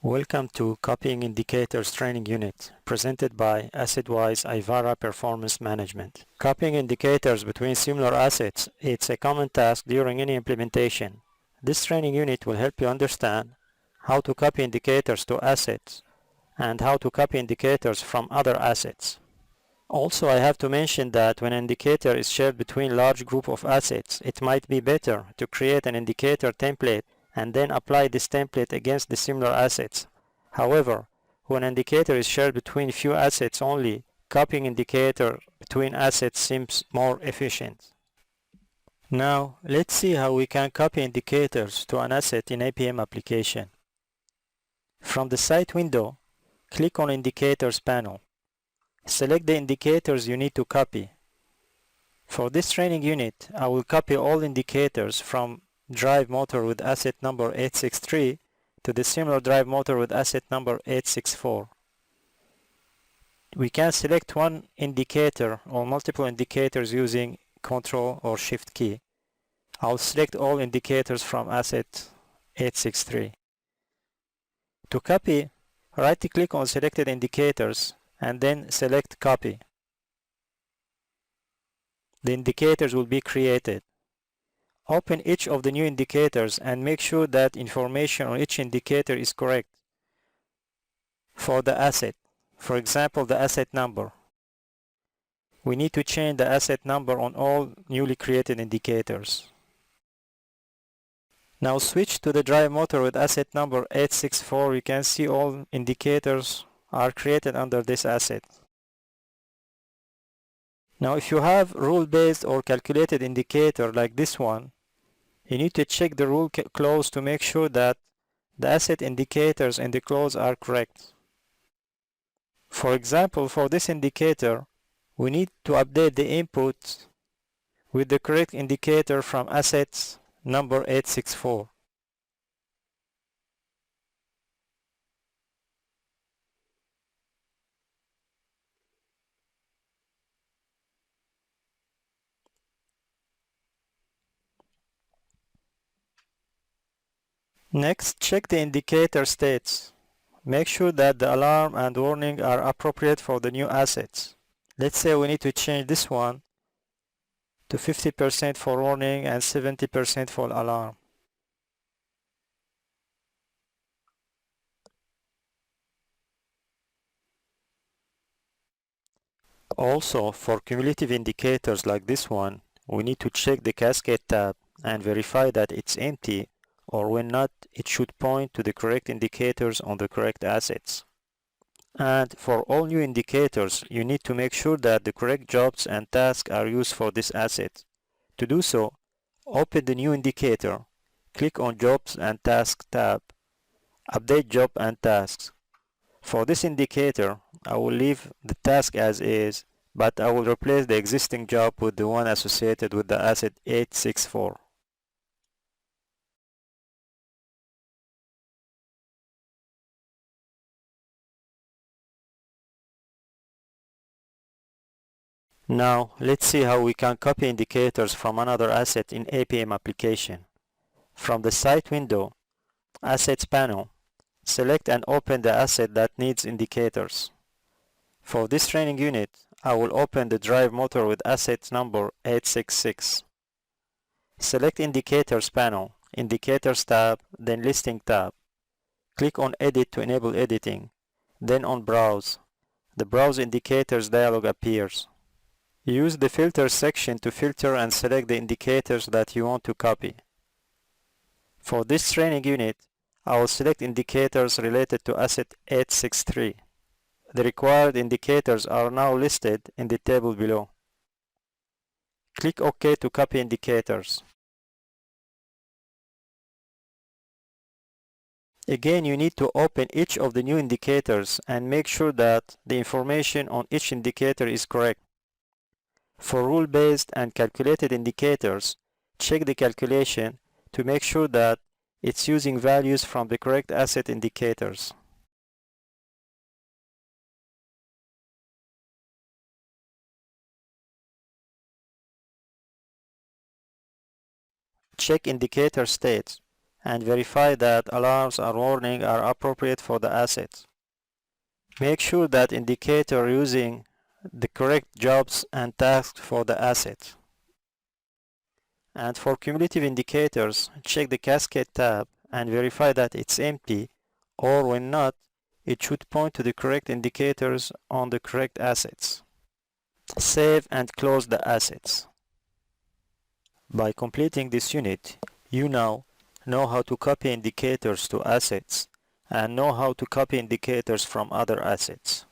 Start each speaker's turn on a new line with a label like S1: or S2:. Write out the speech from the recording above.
S1: Welcome to Copying Indicators Training Unit, presented by AssetWise Ivara Performance Management. Copying indicators between similar assets is a common task during any implementation. This training unit will help you understand how to copy indicators to assets and how to copy indicators from other assets. Also, I have to mention that when an indicator is shared between a large group of assets, it might be better to create an indicator template and then apply this template against the similar assets. However, when an indicator is shared between few assets only, copying indicator between assets seems more efficient. Now, let's see how we can copy indicators to an asset in APM application. From the site window, click on Indicators panel. Select the indicators you need to copy. For this training unit, I will copy all indicators from drive motor with asset number 863 to the similar drive motor with asset number 864. We can select one indicator or multiple indicators using Ctrl or Shift key. I'll select all indicators from asset 863. To copy, right-click on selected indicators and then select Copy. The indicators will be created. Open each of the new indicators and make sure that information on each indicator is correct for the asset. For example, the asset number. We need to change the asset number on all newly created indicators. Now switch to the drive motor with asset number 864. You can see all indicators are created under this asset. Now if you have rule-based or calculated indicator like this one, you need to check the rule clause to make sure that the asset indicators in the clause are correct. For example, for this indicator, we need to update the input with the correct indicator from assets number 864. Next, check the indicator states. Make sure that the alarm and warning are appropriate for the new assets. Let's say we need to change this one to 50% for warning and 70% for alarm. Also, for cumulative indicators like this one, we need to check the Cascade tab and verify that it's empty, or when not, it should point to the correct indicators on the correct assets. And for all new indicators, you need to make sure that the correct jobs and tasks are used for this asset. To do so, open the new indicator, click on Jobs and Tasks tab, update job and tasks. For this indicator, I will leave the task as is, but I will replace the existing job with the one associated with the asset 864. Now, let's see how we can copy indicators from another asset in APM application. From the Site window, Assets panel, select and open the asset that needs indicators. For this training unit, I will open the drive motor with asset number 866. Select Indicators panel, Indicators tab, then Listing tab. Click on Edit to enable editing, then on Browse. The Browse Indicators dialog appears. Use the Filter section to filter and select the indicators that you want to copy. For this training unit, I will select indicators related to asset 863. The required indicators are now listed in the table below. Click OK to copy indicators. Again, you need to open each of the new indicators and make sure that the information on each indicator is correct. For rule-based and calculated indicators, check the calculation to make sure that it's using values from the correct asset indicators. Check indicator states and verify that alarms or warning are appropriate for the asset. Make sure that indicator using the correct jobs and tasks for the asset. And for cumulative indicators, check the Cascade tab and verify that it's empty, or when not, it should point to the correct indicators on the correct assets. Save and close the assets. By completing this unit, you now know how to copy indicators to assets and know how to copy indicators from other assets.